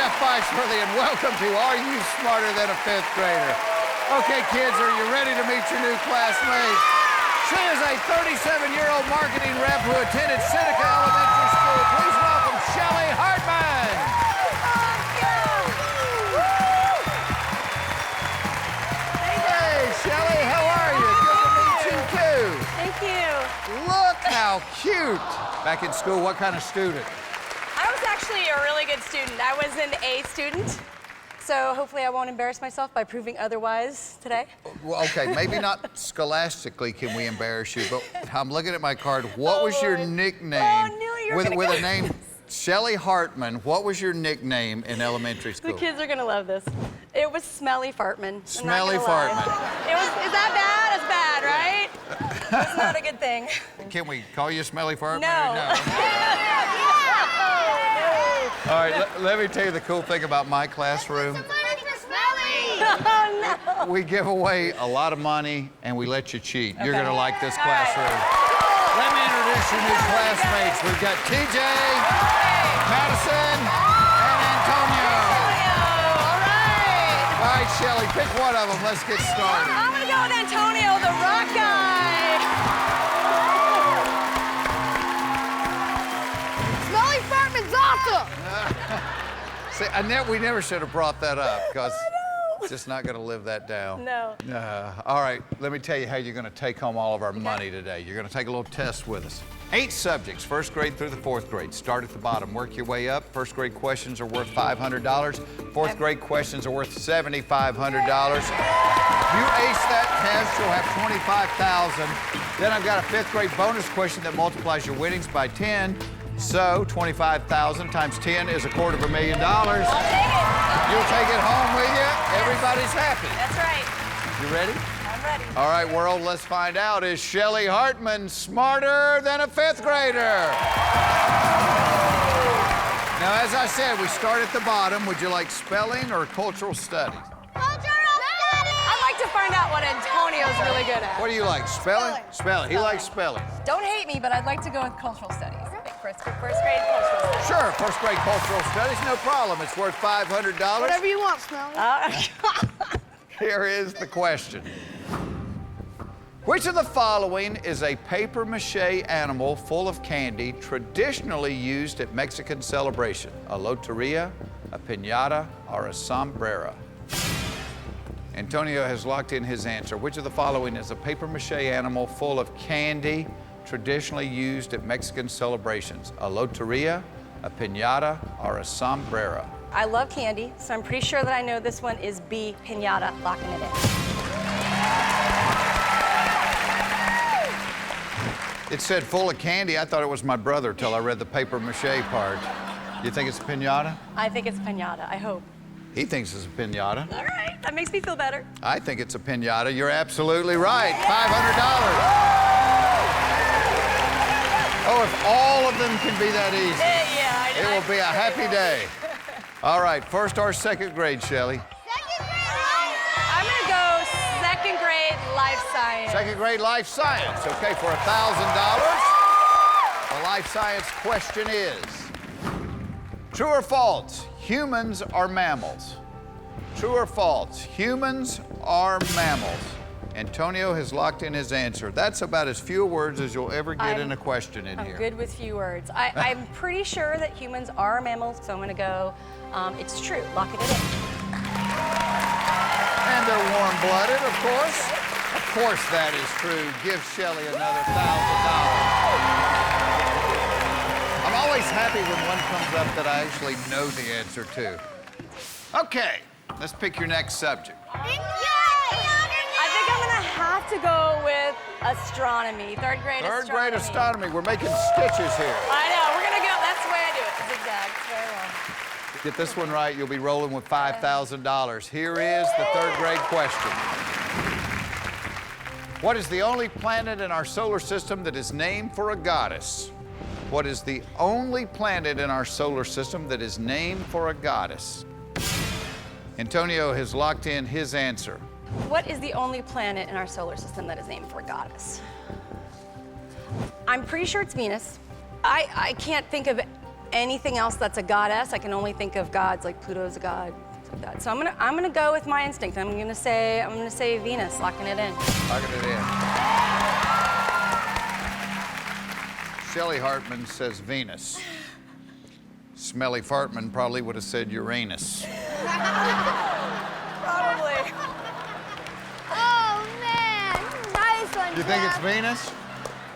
Jeff Weisworthy, and welcome to Are You Smarter Than a Fifth Grader? Okay, kids, are you ready to meet your new classmates? She is a 37-year-old marketing rep who attended Seneca Elementary School. Please welcome Shelly Hartman. Hey, Shelly, how are you? Good to meet you, too. Thank you. Look how cute. Back in school, what kind of student? I was actually a really good student. I was an A student, so hopefully I won't embarrass myself by proving otherwise today. Well, okay, maybe not scholastically can we embarrass you, but I'm looking at my card. What was your nickname? Oh, I knew you were gonna with go a name, Shelly Hartman. What was your nickname in elementary school? The kids are gonna love this. It was Smelly Fartman. Smelly Fartman. Is that bad? It's bad, right? It's not a good thing. Can we call you Smelly Fartman? No. All right, let me tell you the cool thing about my classroom. Oh, no. We give away a lot of money and we let you cheat. You're Okay. gonna like this All classroom. right. Let me introduce your new classmates. We've got TJ, Madison, and Antonio. All right. All right, Shelly, pick one of them. Let's get started. I'm gonna go with Antonio, the rock guy. Smelly Fartman's awesome! See, we never should have brought that up because just not going to live that down. No. All right, let me tell you how you're going to take home all of our money today. You're going to take a little test with us. 8 subjects, first grade through the 4th grade. Start at the bottom, work your way up. First grade questions are worth $500. 4th grade questions are worth $7,500. If you ace that test, you'll have $25,000. Then I've got a 5th grade bonus question that multiplies your winnings by 10. So 25,000 times 10 is $250,000. I'll take it. You'll take it home with you. Everybody's happy. That's right. You ready? I'm ready. All right, world, let's find out. Is Shelly Hartman smarter than a 5th grader? Now, as I said, we start at the bottom. Would you like spelling or cultural studies? I'd like to find out what Antonio's really good at. What do you like, spelling? Spelling. He likes spelling. Don't hate me, but I'd like to go with cultural studies. First grade cultural studies. Sure, first grade cultural studies, no problem. It's worth $500. Whatever you want, Smelly. Here is the question. Which of the following is a papier-mâché animal full of candy traditionally used at Mexican celebration? A loteria, a piñata, or a sombrero? Antonio has locked in his answer. Which of the following is a papier-mâché animal full of candy traditionally used at Mexican celebrations? A loteria, a piñata, or a sombrero? I love candy, so I'm pretty sure that I know this one is B, piñata, locking it in. It said full of candy. I thought it was my brother till I read the papier-mâché part. You think it's a piñata? I think it's piñata, I hope. He thinks it's a piñata. All right, that makes me feel better. I think it's a piñata. You're absolutely right. $500. Oh, if all of them can be that easy, Yeah, it will be a happy day. All right, first or 2nd grade, Shelly? I'm gonna go 2nd grade life science. 2nd grade life science. Okay, for $1,000. The life science question is, true or false, humans are mammals? True or false, humans are mammals? Antonio has locked in his answer. That's about as few words as you'll ever get in a question in here. I'm good with few words. I'm pretty sure that humans are mammals, so I'm gonna go, it's true, locking it in. And they're warm-blooded, of course. Of course that is true. Give Shelly another $1,000. I'm always happy when one comes up that I actually know the answer to. Okay, let's pick your next subject. I think I'm gonna have to go with astronomy, 3rd grade astronomy. 3rd grade astronomy. We're making stitches here. I know, we're gonna go, that's the way I do it, zigzag, it's very well. Get this one right, you'll be rolling with $5,000. Here is the 3rd grade question. What is the only planet in our solar system that is named for a goddess? What is the only planet in our solar system that is named for a goddess? Antonio has locked in his answer. What is the only planet in our solar system that is named for a goddess? I'm pretty sure it's Venus. I can't think of anything else that's a goddess. I can only think of gods, like Pluto's a god, things like that. So I'm gonna go with my instinct. I'm gonna say Venus, locking it in. Locking it in. Shelly Hartman says Venus. Smelly Fartman probably would have said Uranus. Probably. Oh, man. Nice one, You think it's Jeff. Venus?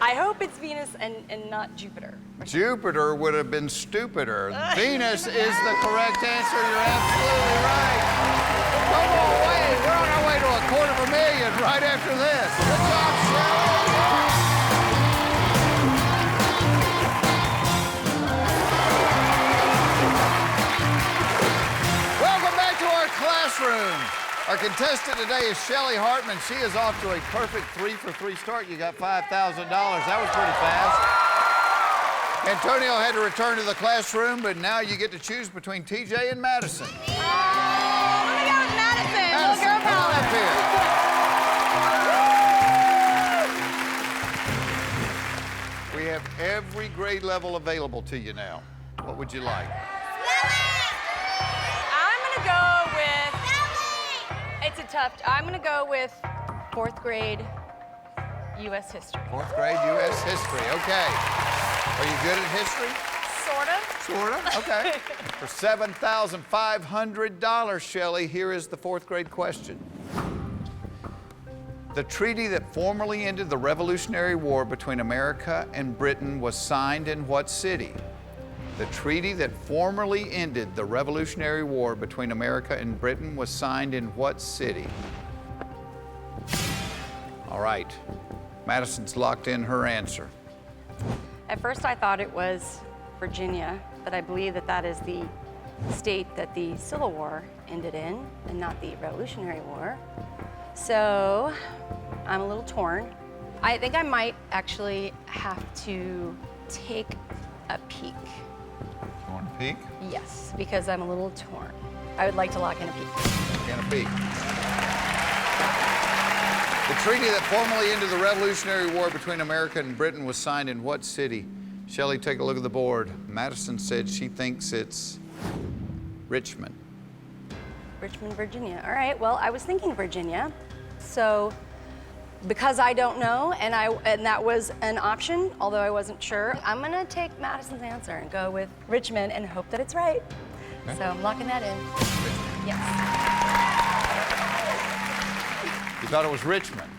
I hope it's Venus and not Jupiter. Jupiter would have been stupider. Venus is the correct answer. You're absolutely right. Come on, wait. We're on our way to $250,000 right after this. Good job, Shelly. Welcome back to our classroom. Our contestant today is Shelly Hartman. She is off to a perfect 3-for-3 start. You got $5,000. That was pretty fast. Antonio had to return to the classroom, but now you get to choose between TJ and Madison. I'm gonna go with Madison. Little girl Come on power. up here. We have every grade level available to you now. What would you like? I'm gonna go with. It's a tough. I'm gonna go with 4th grade U.S. history. 4th grade U.S. history. Okay. Are you good at history? Sort of. Sort of. Okay. For $7,500, Shelly, here is the 4th grade question. The treaty that formally ended the Revolutionary War between America and Britain was signed in what city? The treaty that formally ended the Revolutionary War between America and Britain was signed in what city? All right. Madison's locked in her answer. At first, I thought it was Virginia, but I believe that that is the state that the Civil War ended in, and not the Revolutionary War. So I'm a little torn. I think I might actually have to take a peek. You want to peek? Yes, because I'm a little torn. I would like to lock in a peek. And a peek. The treaty that formally ended the Revolutionary War between America and Britain was signed in what city? Shelley, take a look at the board. Madison said she thinks it's Richmond. Richmond, Virginia. All right, well, I was thinking Virginia. So because I don't know, and that was an option, although I wasn't sure, I'm gonna take Madison's answer and go with Richmond and hope that it's right. Okay. So I'm locking that in. Yes. You thought it was Richmond.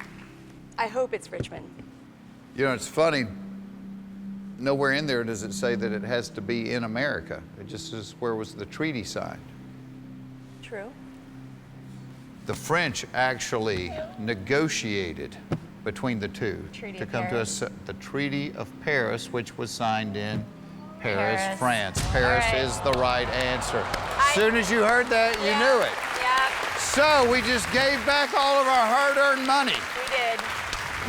I hope it's Richmond. You know, it's funny. Nowhere in there does it say that it has to be in America. It just says where was the treaty signed. True. The French actually negotiated between the two Treaty to of come Paris. to the Treaty of Paris, which was signed in Paris, Paris. France. All Paris right. is the right answer. As soon as you heard that, you knew it. Yeah, So we just gave back all of our hard-earned money. we did.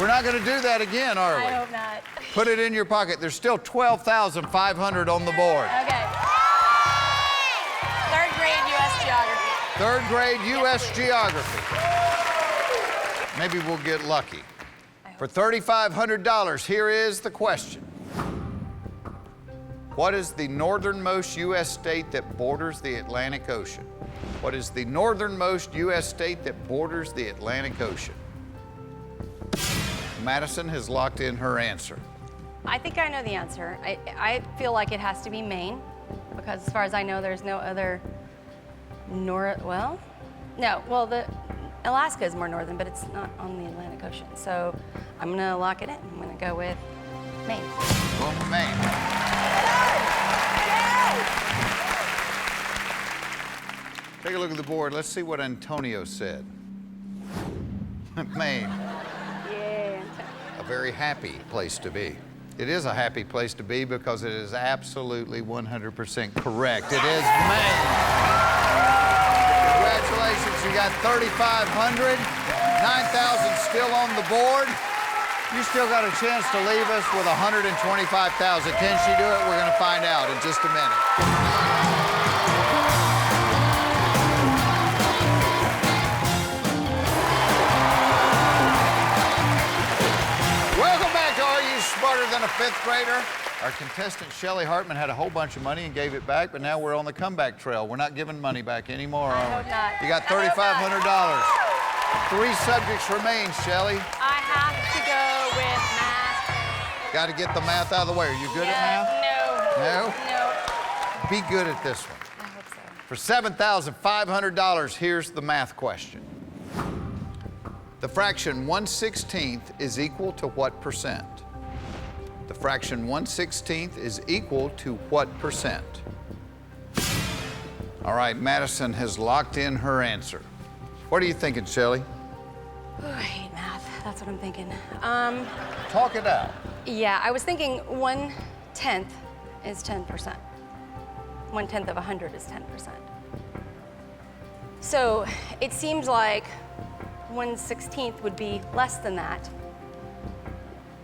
We're not going to do that again, are we? I hope not. Put it in your pocket. There's still $12,500 on the board. Okay. 3rd grade U.S. geography. 3rd grade U.S. geography. Maybe we'll get lucky. For $3,500, here is the question. What is the northernmost U.S. state that borders the Atlantic Ocean? What is the northernmost U.S. state that borders the Atlantic Ocean? Madison has locked in her answer. I think I know the answer. I feel like it has to be Maine, because as far as I know, there's no other the Alaska is more northern, but it's not on the Atlantic Ocean. So I'm gonna lock it in. I'm gonna go with Maine. Well, Maine. Take a look at the board. Let's see what Antonio said. Maine. Yeah. A very happy place to be. It is a happy place to be because it is absolutely 100% correct. It is Maine. Congratulations, you got $3,500, $9,000 still on the board. You still got a chance to leave us with $125,000. Can she do it? We're going to find out in just a minute. Welcome back to Are You Smarter Than a a fifth grader. Our contestant, Shelly Hartman, had a whole bunch of money and gave it back, but now we're on the comeback trail. We're not giving money back anymore, are we? hope not. You got $3,500. 3 subjects remain, Shelly. I have to go with math. Got to get the math out of the way. Are you good at math? No. No? No. Be good at this one. I hope so. For $7,500, here's the math question. The fraction 1/16 is equal to what percent? The fraction 1/16 is equal to what percent? All right, Madison has locked in her answer. What are you thinking, Shelly? Ooh, I hate math. That's what I'm thinking. Talk it out. Yeah, I was thinking 1/10 is 10%. 1/10 of 100 is 10%. So it seems like 1/16 would be less than that,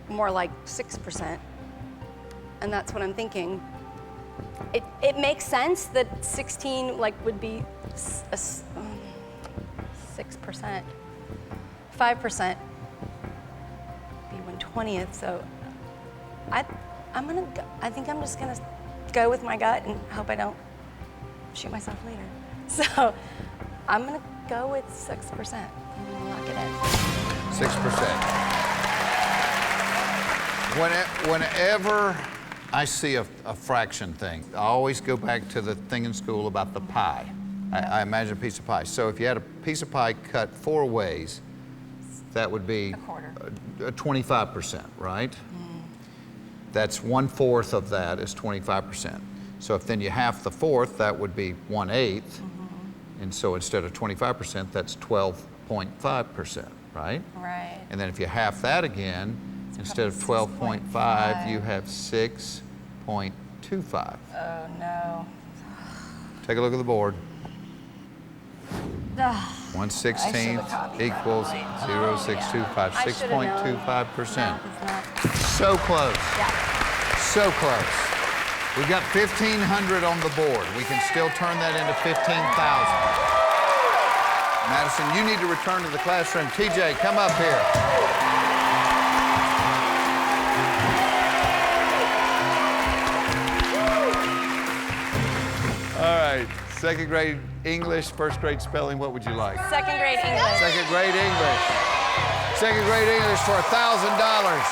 more like 6%. And that's what I'm thinking. It makes sense that 16 would be 6%. 5% be 1/20th. So I think I'm just gonna go with my gut and hope I don't shoot myself later. So I'm gonna go with 6%. I'm gonna lock it in. 6%. Whenever I see a fraction thing, I always go back to the thing in school about the pie. I imagine a piece of pie. So if you had a piece of pie cut 4 ways, that would be A quarter. 25%, right? That's 1/4 of that is 25%. So if then you half the fourth, that would be 1/8. And so instead of 25%, that's 12.5%, right? Right. And then if you half that again, instead of 12.5, you have 6.25. Oh no. Take a look at the board. Ugh. 1/16 equals 0.625, I should've known. 6.25%. Math is not. So close, Yeah. so close. We've got 1,500 on the board. We can still turn that into 15,000. Madison, you need to return to the classroom. TJ, come up here. All right, 2nd grade English, 1st grade spelling, what would you like? 2nd grade English. 2nd grade English. 2nd grade English for $1,000.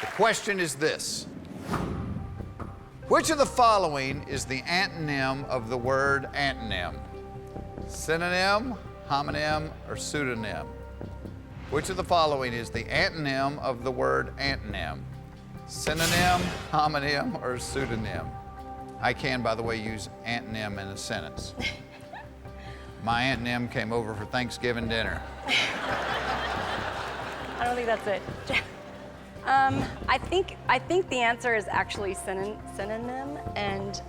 The question is this. Which of the following is the antonym of the word antonym? Synonym, homonym, or pseudonym? Which of the following is the antonym of the word antonym? Synonym, homonym, or pseudonym? I can, by the way, use antonym in a sentence. My Aunt Nim came over for Thanksgiving dinner. I don't think that's it. I think the answer is actually synonym, and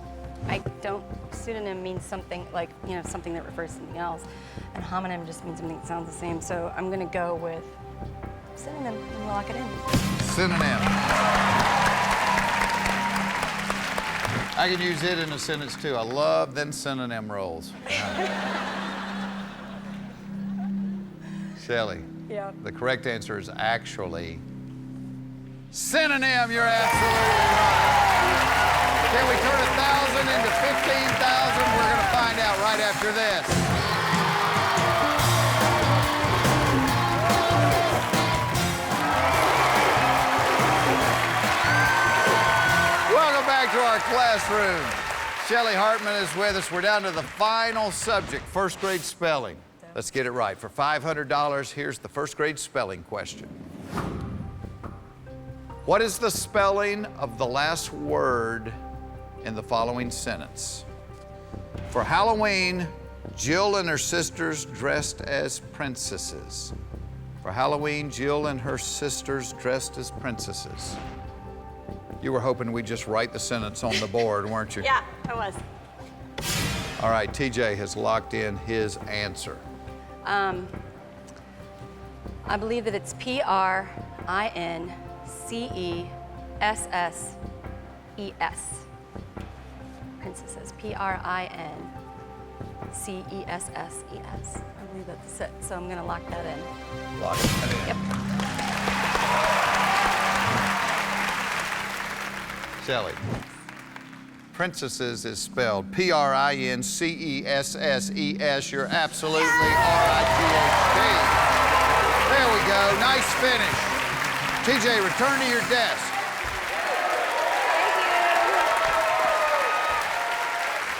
pseudonym means something like, something that refers to something else, and homonym just means something that sounds the same. So I'm gonna go with synonym and lock it in. Synonym. I can use it in a sentence too. I love them synonym rolls. Shelly. Yeah. The correct answer is actually synonym. You're absolutely right. Can we turn 1,000 into 15,000? We're going to find out right after this. Welcome back to our classroom. Shelly Hartman is with us. We're down to the final subject, 1st grade spelling. Let's get it right. For $500, here's the 1st grade spelling question. What is the spelling of the last word in the following sentence? For Halloween, Jill and her sisters dressed as princesses. For Halloween, Jill and her sisters dressed as princesses. You were hoping we'd just write the sentence on the board, weren't you? Yeah, I was. All right, TJ has locked in his answer. I believe that it's Princesses. Princesses. Princesses. I believe that's it. So I'm going to lock that in. Lock it in. Yep. Shelly. Princesses is spelled P-R-I-N-C-E-S-S-E-S. You're absolutely R-I-T-H-T. There we go. Nice finish. TJ, return to your desk.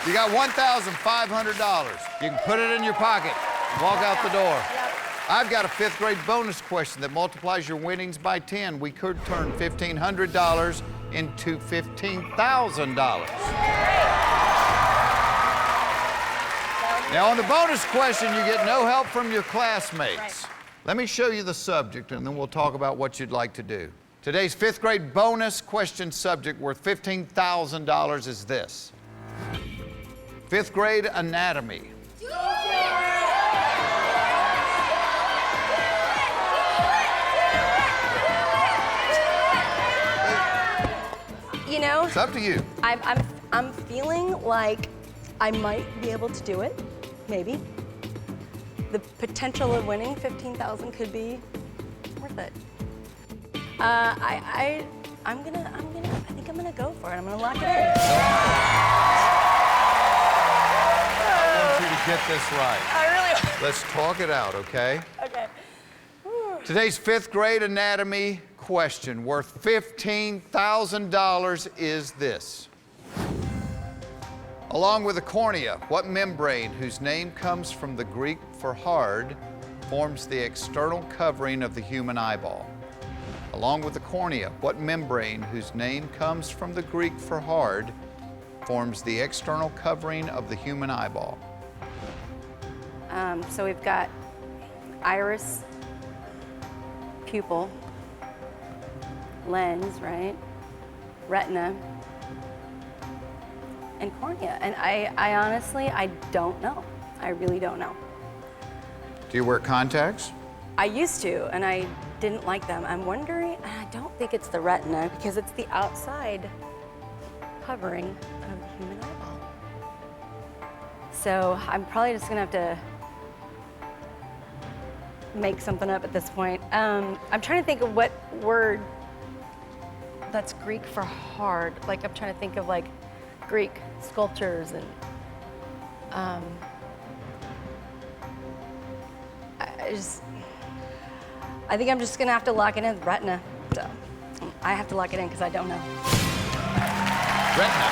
You got $1,500. You can put it in your pocket, walk out the door. I've got a 5th grade bonus question that multiplies your winnings by 10. We could turn $1,500 into $15,000. Now, on the bonus question, you get no help from your classmates. Right. Let me show you the subject, and then we'll talk about what you'd like to do. Today's 5th grade bonus question subject worth $15,000 is this. 5th grade anatomy. You know, It's up to you. I'm feeling like I might be able to do it, maybe. The potential of winning 15,000 could be worth it. I think I'm gonna go for it. I'm gonna lock it in. I want you to get this right. I really. Let's talk it out, okay? Okay. Today's 5th grade anatomy question worth $15,000 is this. Along with the cornea, what membrane, whose name comes from the Greek for hard, forms the external covering of the human eyeball? Along with the cornea, what membrane, whose name comes from the Greek for hard, forms the external covering of the human eyeball? So we've got iris, pupil, lens, right? Retina, and cornea. And I honestly, I don't know. I really don't know. Do you wear contacts? I used to, and I didn't like them. I'm wondering, and I don't think it's the retina because it's the outside covering of the human eyeball. So I'm probably just gonna have to make something up at this point. I'm trying to think of what word that's Greek for hard. Like I'm trying to think of like Greek sculptures and I think I'm just gonna have to lock it in with retina. So I have to lock it in because I don't know. Retina.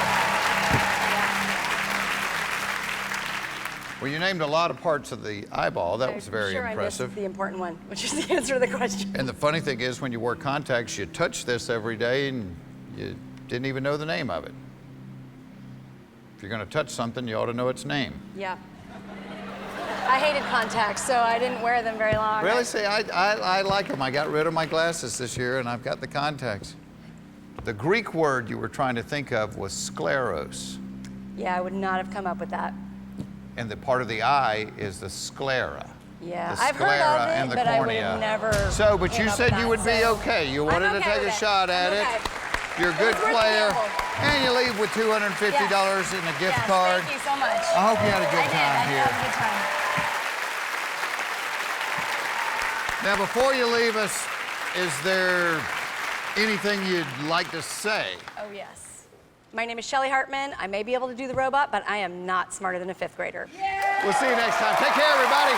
Well, you named a lot of parts of the eyeball. That was very sure impressive. I missed the important one, which is the answer to the question. And the funny thing is, when you wear contacts, you touch this every day and you didn't even know the name of it. If you're going to touch something, you ought to know its name. Yeah. I hated contacts, so I didn't wear them very long. Really? See, I like them. I got rid of my glasses this year, and I've got the contacts. The Greek word you were trying to think of was scleros. Yeah, I would not have come up with that. And the part of the eye is the sclera. Yeah, The I've heard of sclera it, and the but I would cornea. have never. So, but came you up said with you that, would be so okay. You I'm wanted to okay take with a it. shot at I'm it. okay. You're a good It's worth the player. gamble. And you leave with $250 in a gift Yes, card. Thank you so much. I hope you had a good time I did. here. I had a good time. Now, before you leave us, is there anything you'd like to say? Oh, yes. My name is Shelly Hartman. I may be able to do the robot, but I am not smarter than a 5th grader. We'll see you next time. Take care, everybody.